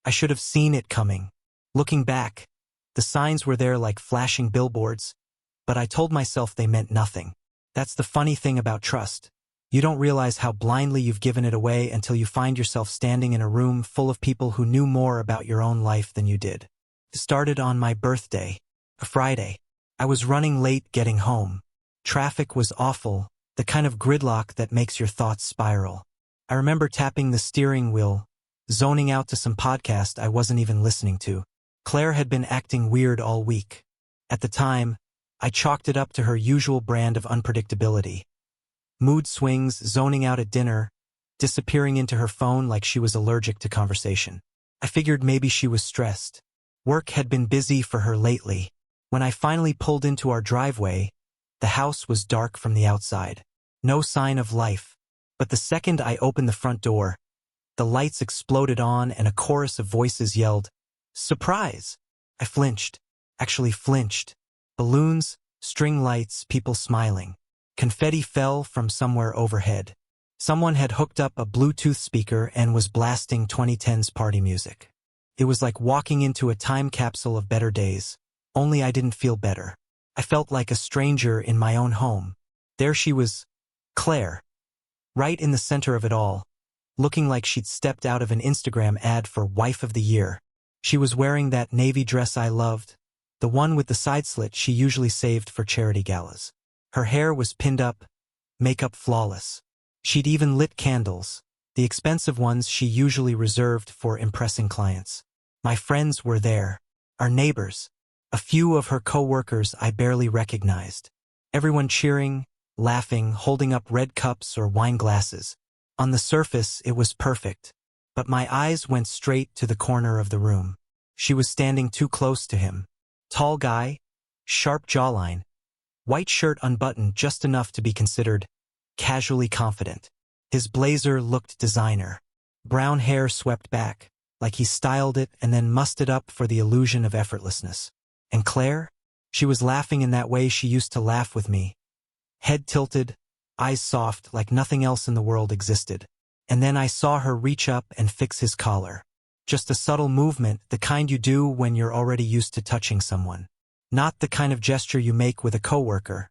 I should have seen it coming. Looking back, the signs were there like flashing billboards, but I told myself they meant nothing. That's the funny thing about trust. You don't realize how blindly you've given it away until you find yourself standing in a room full of people who knew more about your own life than you did. It started on my birthday, a Friday. I was running late getting home. Traffic was awful, the kind of gridlock that makes your thoughts spiral. I remember tapping the steering wheel, zoning out to some podcast I wasn't even listening to. Claire had been acting weird all week. At the time, I chalked it up to her usual brand of unpredictability. Mood swings, zoning out at dinner, disappearing into her phone like she was allergic to conversation. I figured maybe she was stressed. Work had been busy for her lately. When I finally pulled into our driveway, the house was dark from the outside. No sign of life. But the second I opened the front door, the lights exploded on and a chorus of voices yelled, "Surprise!" I flinched. Actually flinched. Balloons, string lights, people smiling. Confetti fell from somewhere overhead. Someone had hooked up a Bluetooth speaker and was blasting 2010s party music. It was like walking into a time capsule of better days, only I didn't feel better. I felt like a stranger in my own home. There she was, Claire, right in the center of it all, looking like she'd stepped out of an Instagram ad for Wife of the Year. She was wearing that navy dress I loved, the one with the side slit she usually saved for charity galas. Her hair was pinned up, makeup flawless. She'd even lit candles, the expensive ones she usually reserved for impressing clients. My friends were there, our neighbors, a few of her co-workers I barely recognized. Everyone cheering, laughing, holding up red cups or wine glasses. On the surface, it was perfect, but my eyes went straight to the corner of the room. She was standing too close to him. Tall guy, sharp jawline, white shirt unbuttoned just enough to be considered casually confident. His blazer looked designer. Brown hair swept back, like he styled it and then mussed it up for the illusion of effortlessness. And Claire? She was laughing in that way she used to laugh with me. Head tilted, eyes soft, like nothing else in the world existed. And then I saw her reach up and fix his collar. Just a subtle movement, the kind you do when you're already used to touching someone. Not the kind of gesture you make with a coworker.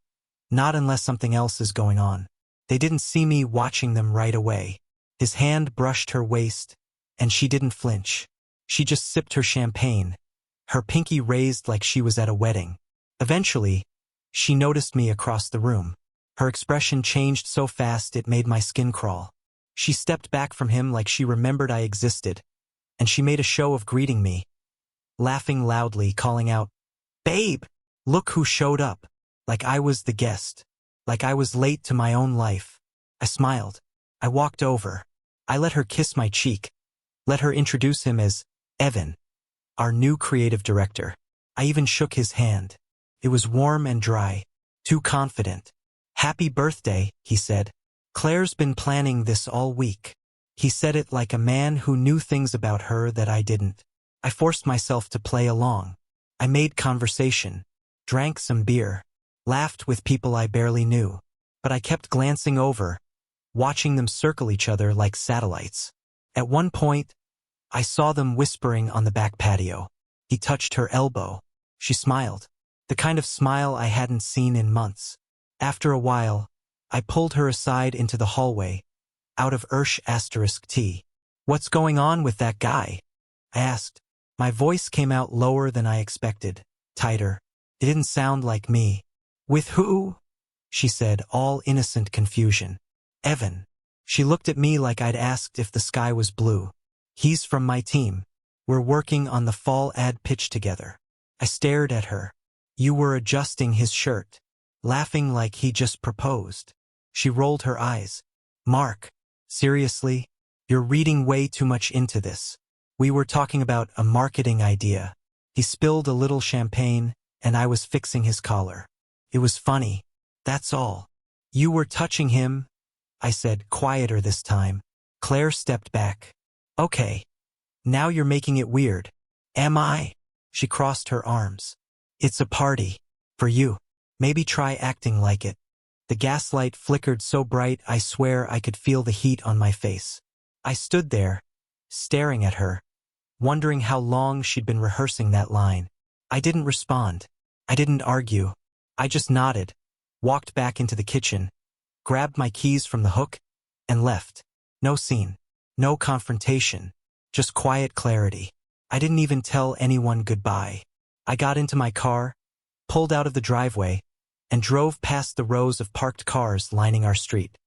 Not unless something else is going on. They didn't see me watching them right away. His hand brushed her waist, and she didn't flinch. She just sipped her champagne, her pinky raised like she was at a wedding. Eventually, she noticed me across the room. Her expression changed so fast it made my skin crawl. She stepped back from him like she remembered I existed, and she made a show of greeting me, laughing loudly, calling out, "Babe, look who showed up," like I was the guest, like I was late to my own life. I smiled. I walked over. I let her kiss my cheek, let her introduce him as Evan, our new creative director. I even shook his hand. It was warm and dry, too confident. "Happy birthday," he said. "Claire's been planning this all week." He said it like a man who knew things about her that I didn't. I forced myself to play along. I made conversation, drank some beer, laughed with people I barely knew. But I kept glancing over, watching them circle each other like satellites. At one point, I saw them whispering on the back patio. He touched her elbow. She smiled, the kind of smile I hadn't seen in months. After a while, I pulled her aside into the hallway, out of *T. "What's going on with that guy?" I asked. My voice came out lower than I expected, tighter. It didn't sound like me. "With who?" she said, all innocent confusion. "Evan." She looked at me like I'd asked if the sky was blue. "He's from my team. We're working on the fall ad pitch together." I stared at her. "You were adjusting his shirt," laughing like he just proposed. She rolled her eyes. "Mark, seriously? You're reading way too much into this. We were talking about a marketing idea." He spilled a little champagne, and I was fixing his collar. "It was funny, that's all." "You were touching him," I said, quieter this time. Claire stepped back. "Okay. Now you're making it weird." "Am I?" She crossed her arms. "It's a party. For you. Maybe try acting like it." The gaslight flickered so bright I swear I could feel the heat on my face. I stood there, staring at her, wondering how long she'd been rehearsing that line. I didn't respond. I didn't argue. I just nodded, walked back into the kitchen, grabbed my keys from the hook, and left. No scene. No confrontation. Just quiet clarity. I didn't even tell anyone goodbye. I got into my car, pulled out of the driveway, and drove past the rows of parked cars lining our street.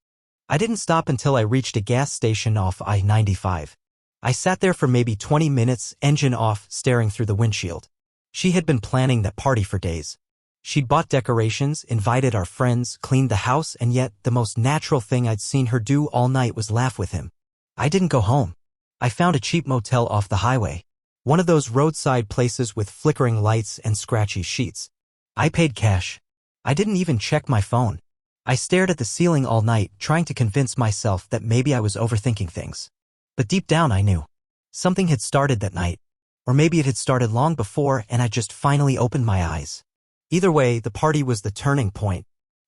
I didn't stop until I reached a gas station off I-95. I sat there for maybe 20 minutes, engine off, staring through the windshield. She had been planning that party for days. She'd bought decorations, invited our friends, cleaned the house, and yet the most natural thing I'd seen her do all night was laugh with him. I didn't go home. I found a cheap motel off the highway. One of those roadside places with flickering lights and scratchy sheets. I paid cash. I didn't even check my phone. I stared at the ceiling all night, trying to convince myself that maybe I was overthinking things. But deep down I knew. Something had started that night. Or maybe it had started long before and I just finally opened my eyes. Either way, the party was the turning point.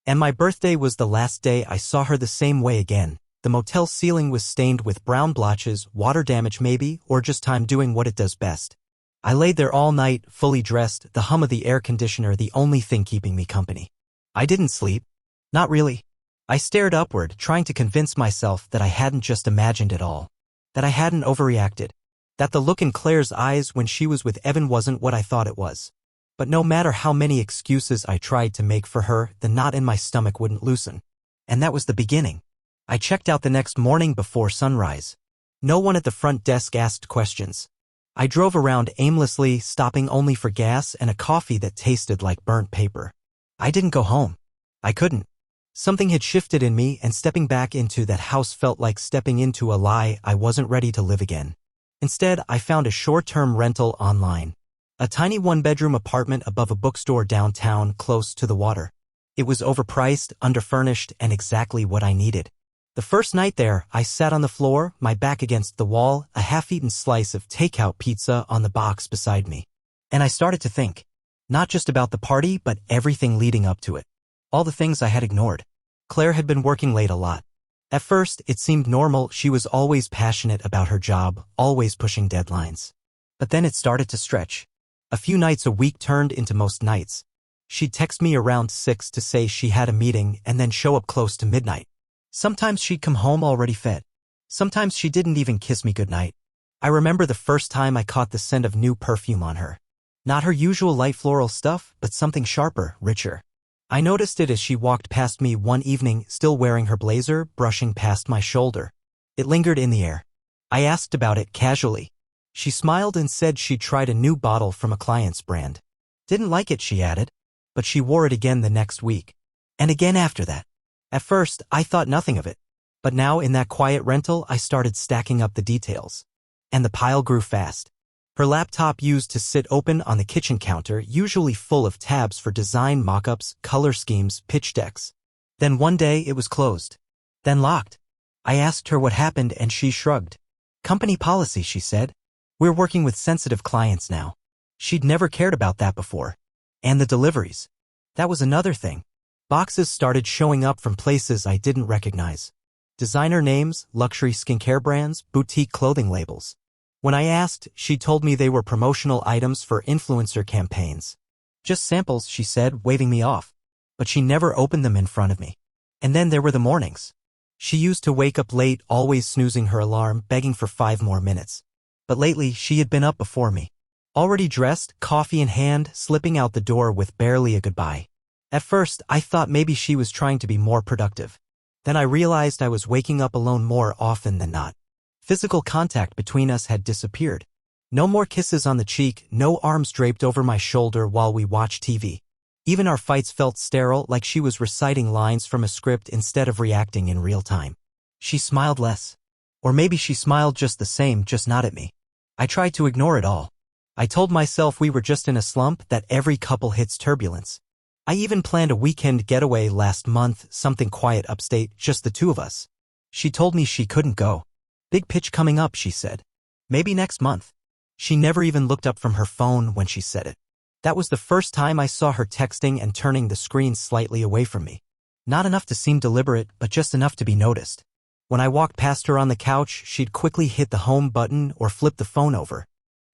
And my birthday was the last day I saw her the same way again. The motel ceiling was stained with brown blotches, water damage maybe, or just time doing what it does best. I laid there all night, fully dressed, the hum of the air conditioner the only thing keeping me company. I didn't sleep. Not really. I stared upward, trying to convince myself that I hadn't just imagined it all. That I hadn't overreacted. That the look in Claire's eyes when she was with Evan wasn't what I thought it was. But no matter how many excuses I tried to make for her, the knot in my stomach wouldn't loosen. And that was the beginning. I checked out the next morning before sunrise. No one at the front desk asked questions. I drove around aimlessly, stopping only for gas and a coffee that tasted like burnt paper. I didn't go home. I couldn't. Something had shifted in me, and stepping back into that house felt like stepping into a lie. I wasn't ready to live again. Instead, I found a short-term rental online. A tiny one-bedroom apartment above a bookstore downtown, close to the water. It was overpriced, underfurnished, and exactly what I needed. The first night there, I sat on the floor, my back against the wall, a half-eaten slice of takeout pizza on the box beside me. And I started to think. Not just about the party, but everything leading up to it. All the things I had ignored. Claire had been working late a lot. At first, it seemed normal. She was always passionate about her job, always pushing deadlines. But then it started to stretch. A few nights a week turned into most nights. She'd text me around 6 to say she had a meeting and then show up close to midnight. Sometimes she'd come home already fed. Sometimes she didn't even kiss me goodnight. I remember the first time I caught the scent of new perfume on her. Not her usual light floral stuff, but something sharper, richer. I noticed it as she walked past me one evening, still wearing her blazer, brushing past my shoulder. It lingered in the air. I asked about it casually. She smiled and said she'd tried a new bottle from a client's brand. Didn't like it, she added, but she wore it again the next week. And again after that. At first, I thought nothing of it. But now in that quiet rental, I started stacking up the details. And the pile grew fast. Her laptop used to sit open on the kitchen counter, usually full of tabs for design mock-ups, color schemes, pitch decks. Then one day it was closed. Then locked. I asked her what happened and she shrugged. Company policy, she said. We're working with sensitive clients now. She'd never cared about that before. And the deliveries. That was another thing. Boxes started showing up from places I didn't recognize. Designer names, luxury skincare brands, boutique clothing labels. When I asked, she told me they were promotional items for influencer campaigns. Just samples, she said, waving me off. But she never opened them in front of me. And then there were the mornings. She used to wake up late, always snoozing her alarm, begging for 5 more minutes. But lately, she had been up before me. Already dressed, coffee in hand, slipping out the door with barely a goodbye. At first, I thought maybe she was trying to be more productive. Then I realized I was waking up alone more often than not. Physical contact between us had disappeared. No more kisses on the cheek, no arms draped over my shoulder while we watched TV. Even our fights felt sterile, like she was reciting lines from a script instead of reacting in real time. She smiled less. Or maybe she smiled just the same, just not at me. I tried to ignore it all. I told myself we were just in a slump, that every couple hits turbulence. I even planned a weekend getaway last month, something quiet upstate, just the two of us. She told me she couldn't go. Big pitch coming up, she said. Maybe next month. She never even looked up from her phone when she said it. That was the first time I saw her texting and turning the screen slightly away from me. Not enough to seem deliberate, but just enough to be noticed. When I walked past her on the couch, she'd quickly hit the home button or flip the phone over.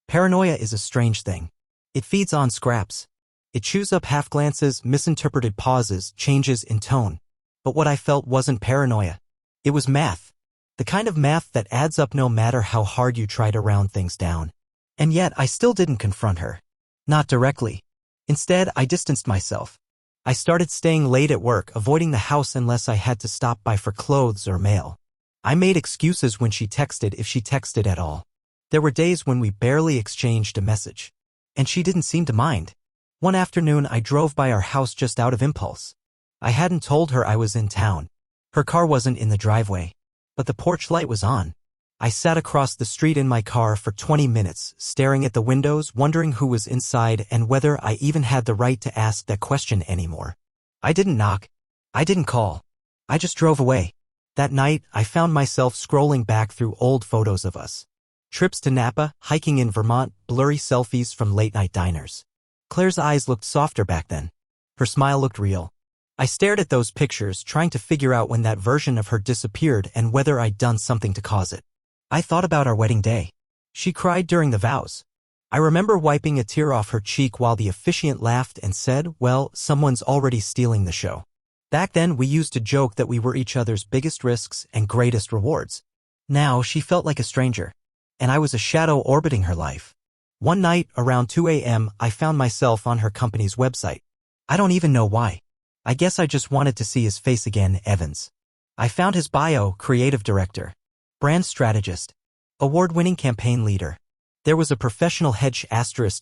Paranoia is a strange thing. It feeds on scraps. It chews up half-glances, misinterpreted pauses, changes in tone. But what I felt wasn't paranoia. It was math. The kind of math that adds up no matter how hard you try to round things down. And yet, I still didn't confront her. Not directly. Instead, I distanced myself. I started staying late at work, avoiding the house unless I had to stop by for clothes or mail. I made excuses when she texted, if she texted at all. There were days when we barely exchanged a message. And she didn't seem to mind. One afternoon, I drove by our house just out of impulse. I hadn't told her I was in town. Her car wasn't in the driveway, but the porch light was on. I sat across the street in my car for 20 minutes, staring at the windows, wondering who was inside and whether I even had the right to ask that question anymore. I didn't knock. I didn't call. I just drove away. That night, I found myself scrolling back through old photos of us. Trips to Napa, hiking in Vermont, blurry selfies from late-night diners. Claire's eyes looked softer back then. Her smile looked real. I stared at those pictures, trying to figure out when that version of her disappeared and whether I'd done something to cause it. I thought about our wedding day. She cried during the vows. I remember wiping a tear off her cheek while the officiant laughed and said, "Well, someone's already stealing the show." Back then, we used to joke that we were each other's biggest risks and greatest rewards. Now, she felt like a stranger, and I was a shadow orbiting her life. One night, around 2 a.m., I found myself on her company's website. I don't even know why. I guess I just wanted to see his face again, Evans. I found his bio: creative director, brand strategist, award-winning campaign leader. There was a professional hedge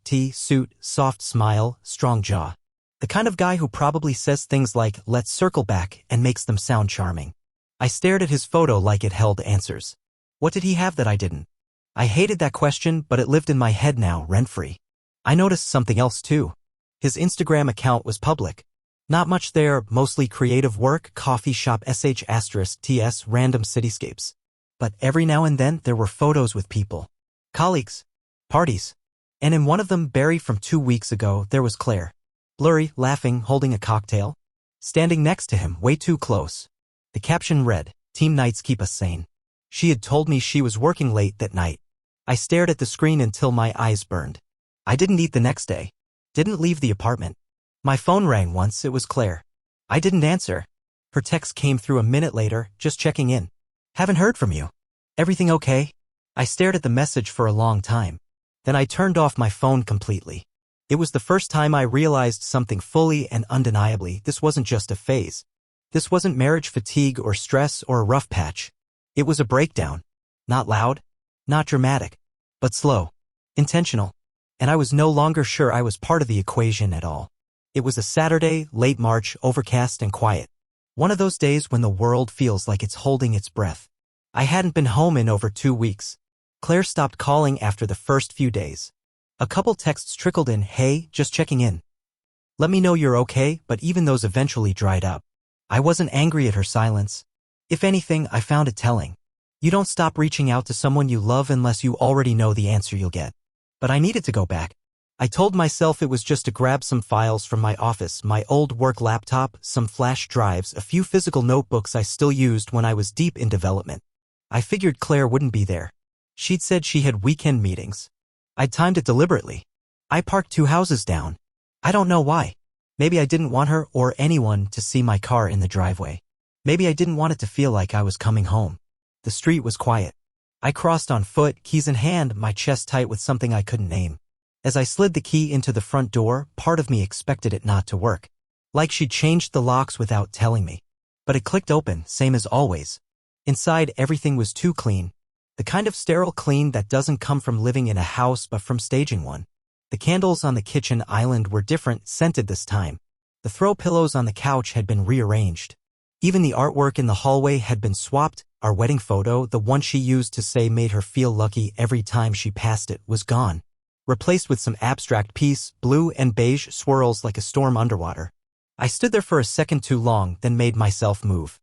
*T suit, soft smile, strong jaw. The kind of guy who probably says things like, "Let's circle back," and makes them sound charming. I stared at his photo like it held answers. What did he have that I didn't? I hated that question, but it lived in my head now, rent-free. I noticed something else too. His Instagram account was public. Not much there, mostly creative work, coffee shop *TS, random cityscapes. But every now and then there were photos with people. Colleagues. Parties. And in one of them, buried from 2 weeks ago, there was Claire. Blurry, laughing, holding a cocktail. Standing next to him, way too close. The caption read, "Team nights keep us sane." She had told me she was working late that night. I stared at the screen until my eyes burned. I didn't eat the next day. Didn't leave the apartment. My phone rang once. It was Claire. I didn't answer. Her text came through a minute later, just checking in. "Haven't heard from you. Everything okay?" I stared at the message for a long time. Then I turned off my phone completely. It was the first time I realized something fully and undeniably. This wasn't just a phase. This wasn't marriage fatigue or stress or a rough patch. It was a breakdown. Not loud, not dramatic, but slow, intentional. And I was no longer sure I was part of the equation at all. It was a Saturday, late March, overcast and quiet. One of those days when the world feels like it's holding its breath. I hadn't been home in over 2 weeks. Claire stopped calling after the first few days. A couple texts trickled in, "Hey, just checking in. Let me know you're okay," but even those eventually dried up. I wasn't angry at her silence. If anything, I found it telling. You don't stop reaching out to someone you love unless you already know the answer you'll get. But I needed to go back. I told myself it was just to grab some files from my office, my old work laptop, some flash drives, a few physical notebooks I still used when I was deep in development. I figured Claire wouldn't be there. She'd said she had weekend meetings. I'd timed it deliberately. I parked 2 houses down. I don't know why. Maybe I didn't want her or anyone to see my car in the driveway. Maybe I didn't want it to feel like I was coming home. The street was quiet. I crossed on foot, keys in hand, my chest tight with something I couldn't name. As I slid the key into the front door, part of me expected it not to work. Like she'd changed the locks without telling me. But it clicked open, same as always. Inside, everything was too clean. The kind of sterile clean that doesn't come from living in a house but from staging one. The candles on the kitchen island were different, scented this time. The throw pillows on the couch had been rearranged. Even the artwork in the hallway had been swapped. Our wedding photo, the one she used to say made her feel lucky every time she passed it, was gone. Replaced with some abstract piece, blue and beige swirls like a storm underwater. I stood there for a second too long, then made myself move.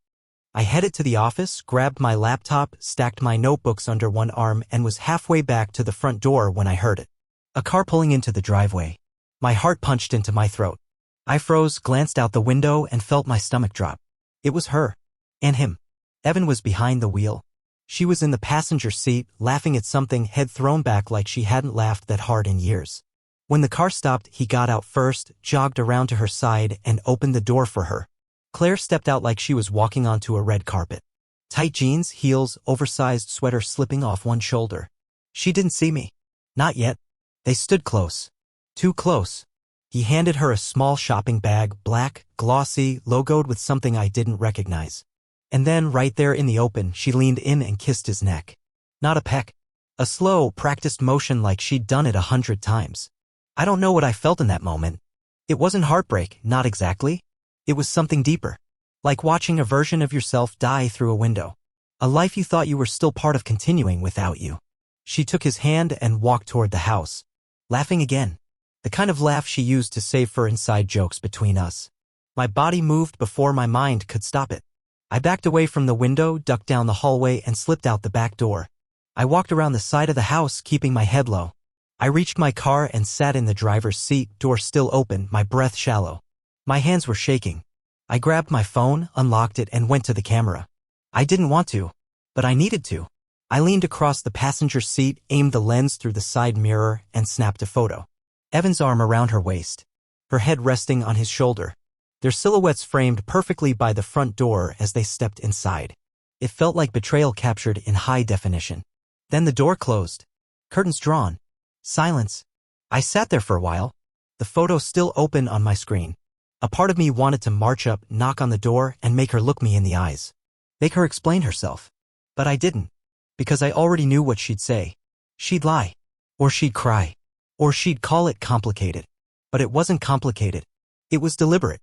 I headed to the office, grabbed my laptop, stacked my notebooks under one arm, and was halfway back to the front door when I heard it. A car pulling into the driveway. My heart punched into my throat. I froze, glanced out the window, and felt my stomach drop. It was her. And him. Evan was behind the wheel. She was in the passenger seat, laughing at something, head thrown back like she hadn't laughed that hard in years. When the car stopped, he got out first, jogged around to her side, and opened the door for her. Claire stepped out like she was walking onto a red carpet. Tight jeans, heels, oversized sweater slipping off one shoulder. She didn't see me. Not yet. They stood close. Too close. He handed her a small shopping bag, black, glossy, logoed with something I didn't recognize. And then, right there in the open, she leaned in and kissed his neck. Not a peck. A slow, practiced motion like she'd done it 100 times. I don't know what I felt in that moment. It wasn't heartbreak, not exactly. It was something deeper. Like watching a version of yourself die through a window. A life you thought you were still part of continuing without you. She took his hand and walked toward the house. Laughing again. The kind of laugh she used to save for inside jokes between us. My body moved before my mind could stop it. I backed away from the window, ducked down the hallway, and slipped out the back door. I walked around the side of the house, keeping my head low. I reached my car and sat in the driver's seat, door still open, my breath shallow. My hands were shaking. I grabbed my phone, unlocked it, and went to the camera. I didn't want to, but I needed to. I leaned across the passenger seat, aimed the lens through the side mirror, and snapped a photo. Evan's arm around her waist, her head resting on his shoulder. Their silhouettes framed perfectly by the front door as they stepped inside. It felt like betrayal captured in high definition. Then the door closed. Curtains drawn. Silence. I sat there for a while, the photo still open on my screen. A part of me wanted to march up, knock on the door, and make her look me in the eyes. Make her explain herself. But I didn't. Because I already knew what she'd say. She'd lie. Or she'd cry. Or she'd call it complicated. But it wasn't complicated. It was deliberate.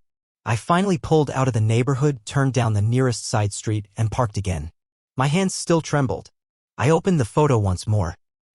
I finally pulled out of the neighborhood, turned down the nearest side street, and parked again. My hands still trembled. I opened the photo once more.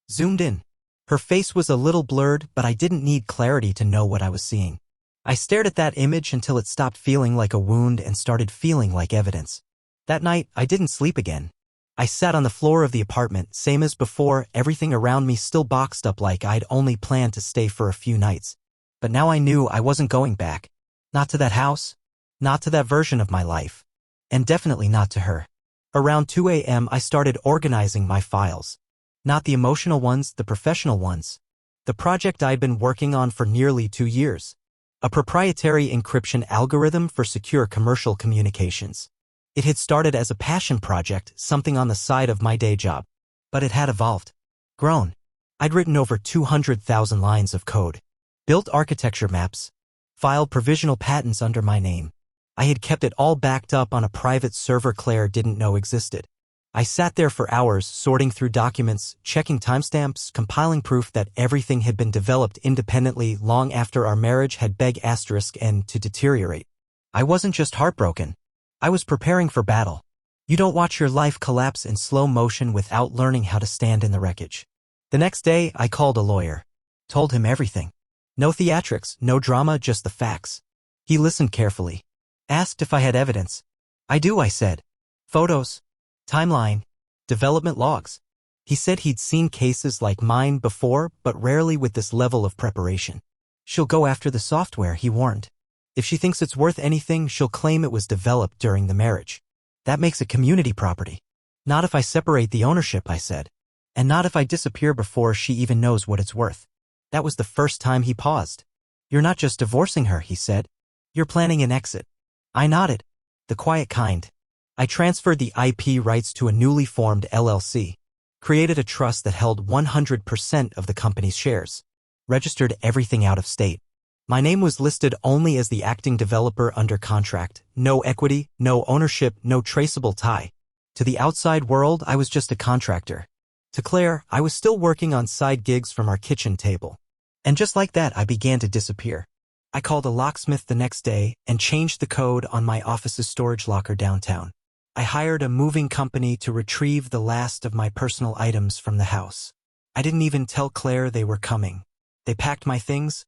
Zoomed in. Her face was a little blurred, but I didn't need clarity to know what I was seeing. I stared at that image until it stopped feeling like a wound and started feeling like evidence. That night, I didn't sleep again. I sat on the floor of the apartment, same as before, everything around me still boxed up like I'd only planned to stay for a few nights. But now I knew I wasn't going back. Not to that house. Not to that version of my life. And definitely not to her. Around 2 a.m. I started organizing my files. Not the emotional ones, the professional ones. The project I'd been working on for nearly 2 years. A proprietary encryption algorithm for secure commercial communications. It had started as a passion project, something on the side of my day job. But it had evolved. Grown. I'd written over 200,000 lines of code. Built architecture maps. Filed provisional patents under my name. I had kept it all backed up on a private server Claire didn't know existed. I sat there for hours, sorting through documents, checking timestamps, compiling proof that everything had been developed independently long after our marriage had begun to deteriorate. I wasn't just heartbroken. I was preparing for battle. You don't watch your life collapse in slow motion without learning how to stand in the wreckage. The next day, I called a lawyer. Told him everything. No theatrics, no drama, just the facts. He listened carefully. Asked if I had evidence. I do, I said. Photos. Timeline. Development logs. He said he'd seen cases like mine before, but rarely with this level of preparation. She'll go after the software, he warned. If she thinks it's worth anything, she'll claim it was developed during the marriage. That makes it community property. Not if I separate the ownership, I said. And not if I disappear before she even knows what it's worth. That was the first time he paused. You're not just divorcing her, he said. You're planning an exit. I nodded. The quiet kind. I transferred the IP rights to a newly formed LLC. Created a trust that held 100% of the company's shares. Registered everything out of state. My name was listed only as the acting developer under contract. No equity, no ownership, no traceable tie. To the outside world, I was just a contractor. To Claire, I was still working on side gigs from our kitchen table. And just like that, I began to disappear. I called a locksmith the next day and changed the code on my office's storage locker downtown. I hired a moving company to retrieve the last of my personal items from the house. I didn't even tell Claire they were coming. They packed my things,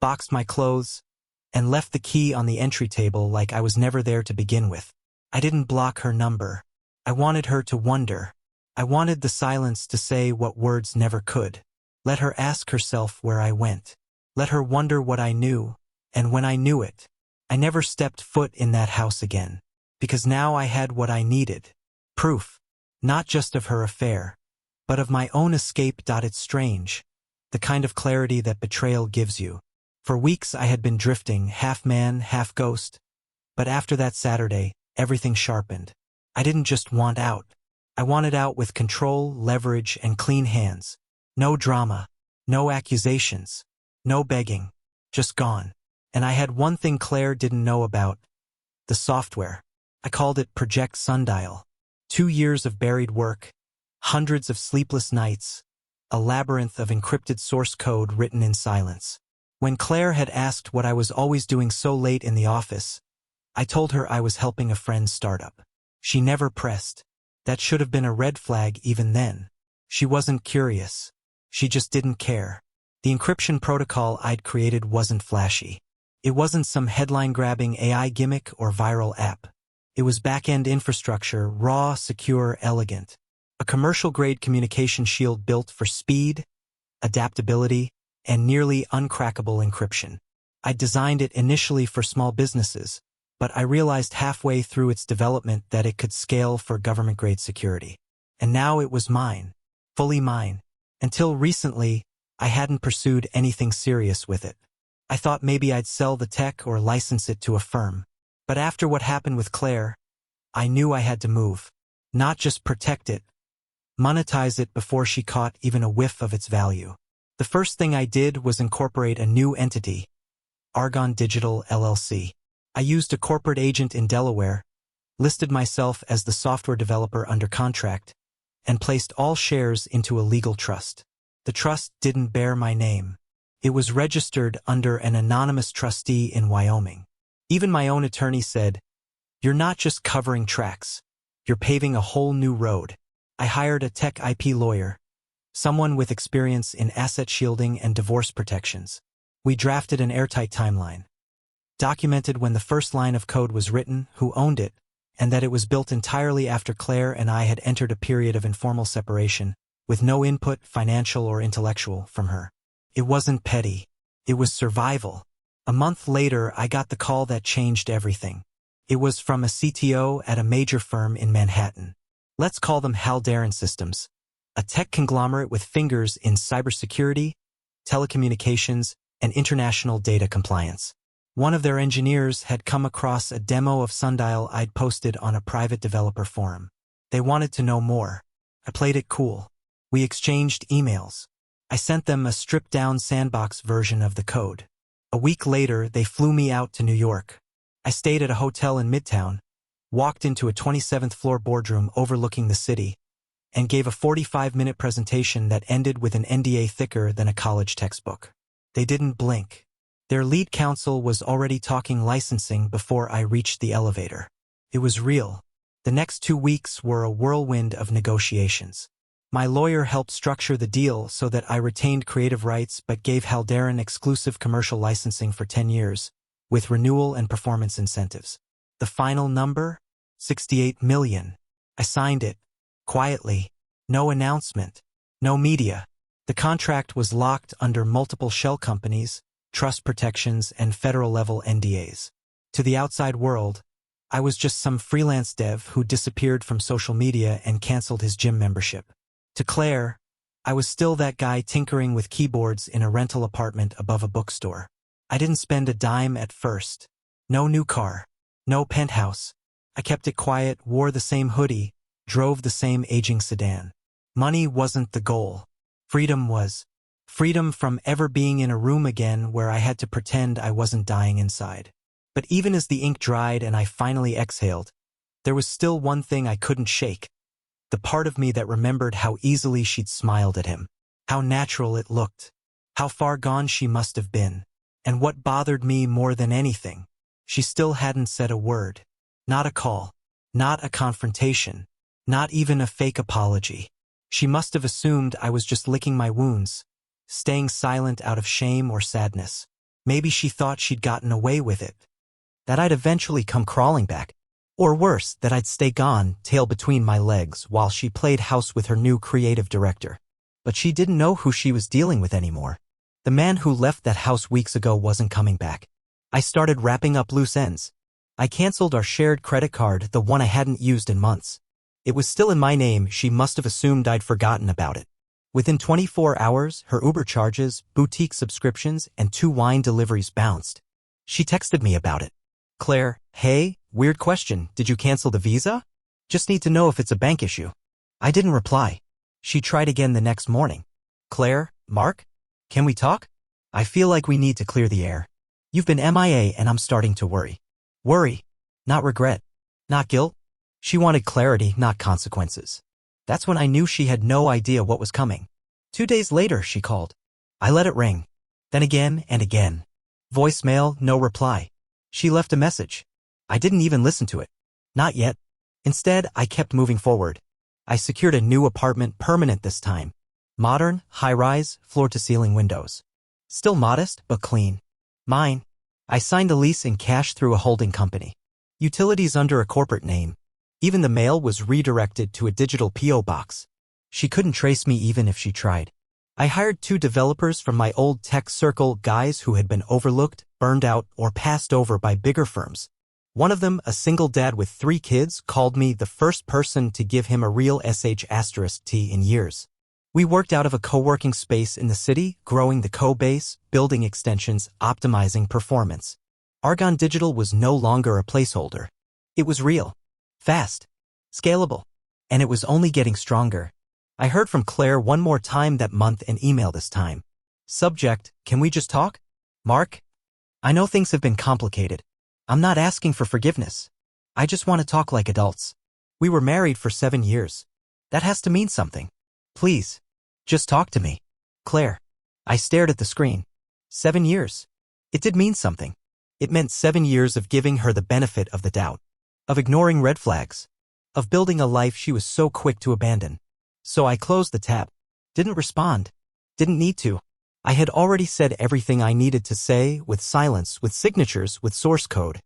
boxed my clothes, and left the key on the entry table like I was never there to begin with. I didn't block her number. I wanted her to wonder. I wanted the silence to say what words never could. Let her ask herself where I went. Let her wonder what I knew, and when I knew it, I never stepped foot in that house again. Because now I had what I needed. Proof. Not just of her affair, but of my own escape. It's strange, the kind of clarity that betrayal gives you. For weeks I had been drifting, half man, half ghost. But after that Saturday, everything sharpened. I didn't just want out. I wanted out with control, leverage, and clean hands. No drama, no accusations, no begging, just gone. And I had one thing Claire didn't know about: the software. I called it Project Sundial. 2 years of buried work, hundreds of sleepless nights, a labyrinth of encrypted source code written in silence. When Claire had asked what I was always doing so late in the office, I told her I was helping a friend's startup. She never pressed. That should have been a red flag even then. She wasn't curious. She just didn't care. The encryption protocol I'd created wasn't flashy. It wasn't some headline-grabbing AI gimmick or viral app. It was back-end infrastructure, raw, secure, elegant. A commercial-grade communication shield built for speed, adaptability, and nearly uncrackable encryption. I designed it initially for small businesses, but I realized halfway through its development that it could scale for government-grade security. And now it was mine, fully mine. Until recently, I hadn't pursued anything serious with it. I thought maybe I'd sell the tech or license it to a firm. But after what happened with Claire, I knew I had to move. Not just protect it, monetize it before she caught even a whiff of its value. The first thing I did was incorporate a new entity, Argon Digital LLC. I used a corporate agent in Delaware, listed myself as the software developer under contract, and placed all shares into a legal trust. The trust didn't bear my name. It was registered under an anonymous trustee in Wyoming. Even my own attorney said, "You're not just covering tracks, you're paving a whole new road." I hired a tech IP lawyer, someone with experience in asset shielding and divorce protections. We drafted an airtight timeline, documented when the first line of code was written, who owned it, and that it was built entirely after Claire and I had entered a period of informal separation, with no input, financial or intellectual, from her. It wasn't petty. It was survival. A month later, I got the call that changed everything. It was from a CTO at a major firm in Manhattan. Let's call them Haldarin Systems, a tech conglomerate with fingers in cybersecurity, telecommunications, and international data compliance. One of their engineers had come across a demo of Sundial I'd posted on a private developer forum. They wanted to know more. I played it cool. We exchanged emails. I sent them a stripped-down sandbox version of the code. A week later, they flew me out to New York. I stayed at a hotel in Midtown, walked into a 27th-floor boardroom overlooking the city, and gave a 45-minute presentation that ended with an NDA thicker than a college textbook. They didn't blink. Their lead counsel was already talking licensing before I reached the elevator. It was real. The next 2 weeks were a whirlwind of negotiations. My lawyer helped structure the deal so that I retained creative rights but gave Haldarin exclusive commercial licensing for 10 years, with renewal and performance incentives. The final number? $68 million. I signed it. Quietly. No announcement. No media. The contract was locked under multiple shell companies, trust protections, and federal-level NDAs. To the outside world, I was just some freelance dev who disappeared from social media and canceled his gym membership. To Claire, I was still that guy tinkering with keyboards in a rental apartment above a bookstore. I didn't spend a dime at first. No new car. No penthouse. I kept it quiet, wore the same hoodie, drove the same aging sedan. Money wasn't the goal. Freedom was. Freedom from ever being in a room again where I had to pretend I wasn't dying inside. But even as the ink dried and I finally exhaled, there was still one thing I couldn't shake. The part of me that remembered how easily she'd smiled at him, how natural it looked, how far gone she must have been. And what bothered me more than anything, she still hadn't said a word. Not a call, not a confrontation, not even a fake apology. She must have assumed I was just licking my wounds, staying silent out of shame or sadness. Maybe she thought she'd gotten away with it, that I'd eventually come crawling back. Or worse, that I'd stay gone, tail between my legs, while she played house with her new creative director. But she didn't know who she was dealing with anymore. The man who left that house weeks ago wasn't coming back. I started wrapping up loose ends. I canceled our shared credit card, the one I hadn't used in months. It was still in my name. She must have assumed I'd forgotten about it. Within 24 hours, her Uber charges, boutique subscriptions, and 2 wine deliveries bounced. She texted me about it. Claire, hey, weird question. Did you cancel the visa? Just need to know if it's a bank issue. I didn't reply. She tried again the next morning. Claire, Mark? Can we talk? I feel like we need to clear the air. You've been MIA and I'm starting to worry. Worry. Not regret. Not guilt. She wanted clarity, not consequences. That's when I knew she had no idea what was coming. 2 days later, she called. I let it ring. Then again and again. Voicemail, no reply. She left a message. I didn't even listen to it. Not yet. Instead, I kept moving forward. I secured a new apartment, permanent this time. Modern, high-rise, floor-to-ceiling windows. Still modest, but clean. Mine. I signed a lease in cash through a holding company. Utilities under a corporate name. Even the mail was redirected to a digital P.O. box. She couldn't trace me even if she tried. I hired 2 developers from my old tech circle, guys who had been overlooked, burned out, or passed over by bigger firms. One of them, a single dad with 3 kids, called me the first person to give him a real sh*t in years. We worked out of a co-working space in the city, growing the co-base, building extensions, optimizing performance. Argon Digital was no longer a placeholder. It was real. Fast. Scalable. And it was only getting stronger. I heard from Claire one more time that month and email this time. Subject, can we just talk? Mark? I know things have been complicated. I'm not asking for forgiveness. I just want to talk like adults. We were married for 7 years. That has to mean something. Please. Just talk to me. Claire. I stared at the screen. 7 years. It did mean something. It meant 7 years of giving her the benefit of the doubt. Of ignoring red flags. Of building a life she was so quick to abandon. So I closed the tab. Didn't respond. Didn't need to. I had already said everything I needed to say, with silence, with signatures, with source code.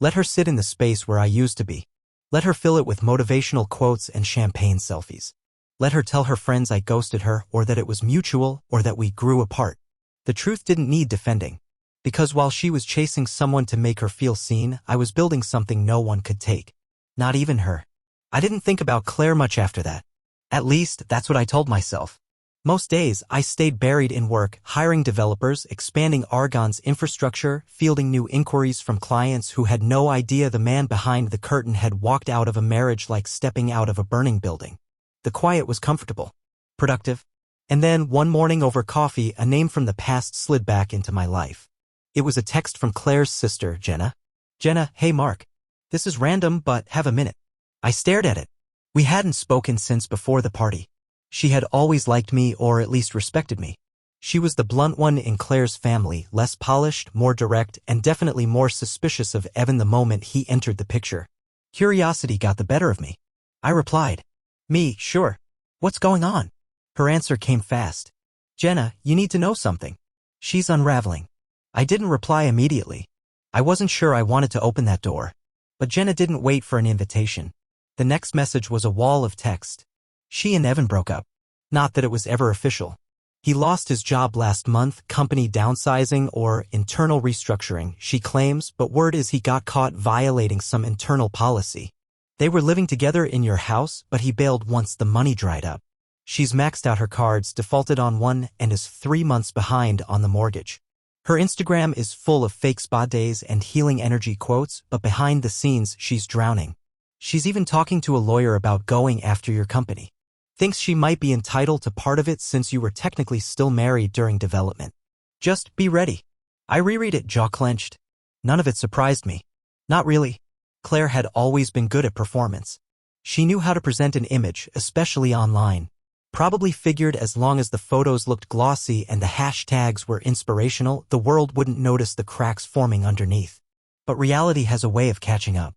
Let her sit in the space where I used to be. Let her fill it with motivational quotes and champagne selfies. Let her tell her friends I ghosted her, or that it was mutual, or that we grew apart. The truth didn't need defending. Because while she was chasing someone to make her feel seen, I was building something no one could take. Not even her. I didn't think about Claire much after that. At least, that's what I told myself. Most days, I stayed buried in work, hiring developers, expanding Argon's infrastructure, fielding new inquiries from clients who had no idea the man behind the curtain had walked out of a marriage like stepping out of a burning building. The quiet was comfortable. Productive. And then, one morning over coffee, a name from the past slid back into my life. It was a text from Claire's sister, Jenna. Jenna, hey Mark. This is random, but have a minute. I stared at it. We hadn't spoken since before the party. She had always liked me, or at least respected me. She was the blunt one in Claire's family, less polished, more direct, and definitely more suspicious of Evan the moment he entered the picture. Curiosity got the better of me. I replied. Me, sure. What's going on? Her answer came fast. Jenna, you need to know something. She's unraveling. I didn't reply immediately. I wasn't sure I wanted to open that door. But Jenna didn't wait for an invitation. The next message was a wall of text. She and Evan broke up. Not that it was ever official. He lost his job last month, company downsizing or internal restructuring, she claims, but word is he got caught violating some internal policy. They were living together in your house, but he bailed once the money dried up. She's maxed out her cards, defaulted on one, and is 3 months behind on the mortgage. Her Instagram is full of fake spa days and healing energy quotes, but behind the scenes, she's drowning. She's even talking to a lawyer about going after your company. Thinks she might be entitled to part of it since you were technically still married during development. Just be ready. I reread it, jaw clenched. None of it surprised me. Not really. Claire had always been good at performance. She knew how to present an image, especially online. Probably figured as long as the photos looked glossy and the hashtags were inspirational, the world wouldn't notice the cracks forming underneath. But reality has a way of catching up.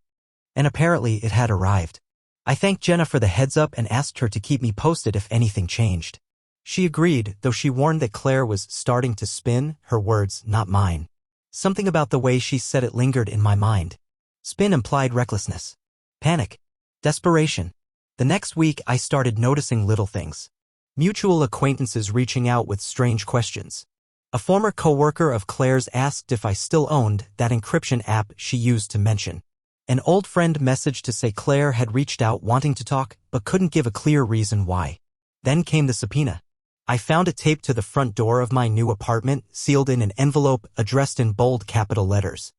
And apparently it had arrived. I thanked Jenna for the heads up and asked her to keep me posted if anything changed. She agreed, though she warned that Claire was starting to spin, her words, not mine. Something about the way she said it lingered in my mind. Spin implied recklessness. Panic. Desperation. The next week I started noticing little things. Mutual acquaintances reaching out with strange questions. A former coworker of Claire's asked if I still owned that encryption app she used to mention. An old friend messaged to say Claire had reached out wanting to talk, but couldn't give a clear reason why. Then came the subpoena. I found it taped to the front door of my new apartment, sealed in an envelope addressed in bold capital letters.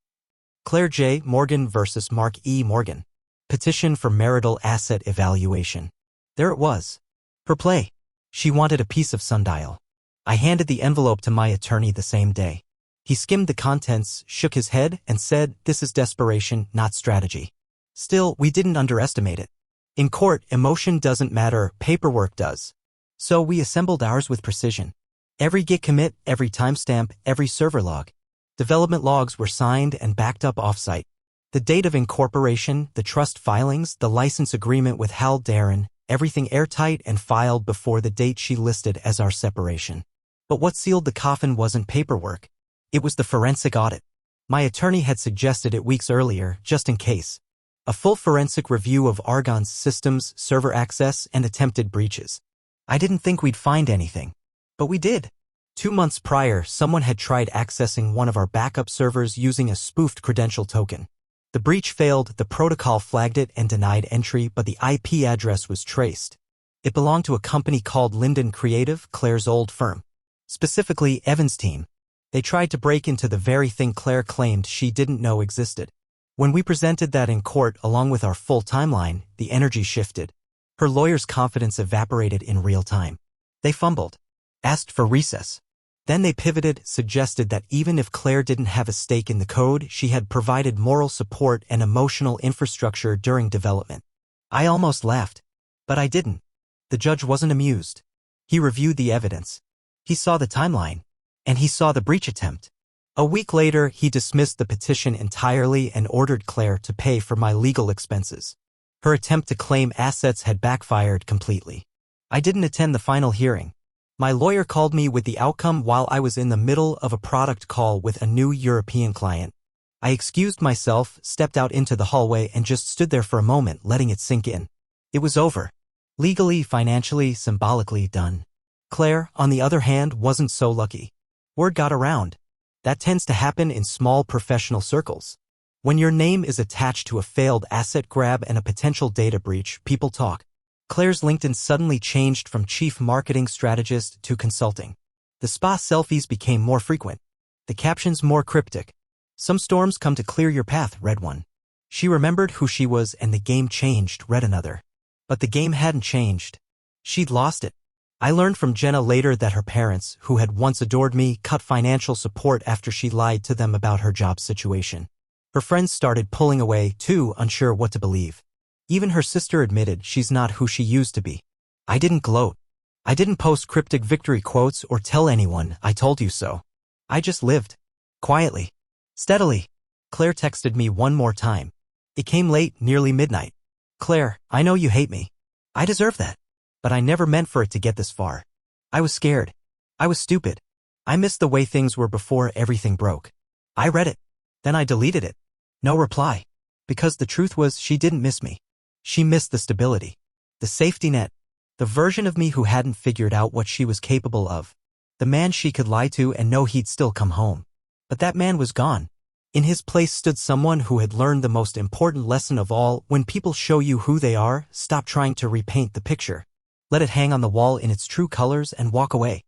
Claire J. Morgan versus Mark E. Morgan. Petition for marital asset evaluation. There it was. Her play. She wanted a piece of sundial. I handed the envelope to my attorney the same day. He skimmed the contents, shook his head, and said, "This is desperation, not strategy." Still, we didn't underestimate it. In court, emotion doesn't matter, paperwork does. So we assembled ours with precision. Every git commit, every timestamp, every server log. Development logs were signed and backed up offsite. The date of incorporation, the trust filings, the license agreement with Hal Darren, everything airtight and filed before the date she listed as our separation. But what sealed the coffin wasn't paperwork. It was the forensic audit. My attorney had suggested it weeks earlier, just in case. A full forensic review of Argonne's systems, server access, and attempted breaches. I didn't think we'd find anything. But we did. 2 months prior, someone had tried accessing one of our backup servers using a spoofed credential token. The breach failed, the protocol flagged it and denied entry, but the IP address was traced. It belonged to a company called Linden Creative, Claire's old firm. Specifically, Evan's team. They tried to break into the very thing Claire claimed she didn't know existed. When we presented that in court along with our full timeline, the energy shifted. Her lawyer's confidence evaporated in real time. They fumbled. Asked for recess. Then they pivoted, suggested that even if Claire didn't have a stake in the code, she had provided moral support and emotional infrastructure during development. I almost laughed. But I didn't. The judge wasn't amused. He reviewed the evidence. He saw the timeline. And he saw the breach attempt. A week later, he dismissed the petition entirely and ordered Claire to pay for my legal expenses. Her attempt to claim assets had backfired completely. I didn't attend the final hearing. My lawyer called me with the outcome while I was in the middle of a product call with a new European client. I excused myself, stepped out into the hallway, and just stood there for a moment, letting it sink in. It was over. Legally, financially, symbolically done. Claire, on the other hand, wasn't so lucky. Word got around. That tends to happen in small professional circles. When your name is attached to a failed asset grab and a potential data breach, people talk. Claire's LinkedIn suddenly changed from chief marketing strategist to consulting. The spa selfies became more frequent. The captions more cryptic. Some storms come to clear your path, read one. She remembered who she was and the game changed, read another. But the game hadn't changed. She'd lost it. I learned from Jenna later that her parents, who had once adored me, cut financial support after she lied to them about her job situation. Her friends started pulling away, too, unsure what to believe. Even her sister admitted she's not who she used to be. I didn't gloat. I didn't post cryptic victory quotes or tell anyone, "I told you so." I just lived. Quietly. Steadily. Claire texted me one more time. It came late, nearly midnight. "Claire, I know you hate me. I deserve that. But I never meant for it to get this far. I was scared. I was stupid. I missed the way things were before everything broke." I read it. Then I deleted it. No reply. Because the truth was, she didn't miss me. She missed the stability. The safety net. The version of me who hadn't figured out what she was capable of. The man she could lie to and know he'd still come home. But that man was gone. In his place stood someone who had learned the most important lesson of all: when people show you who they are, stop trying to repaint the picture. Let it hang on the wall in its true colors and walk away.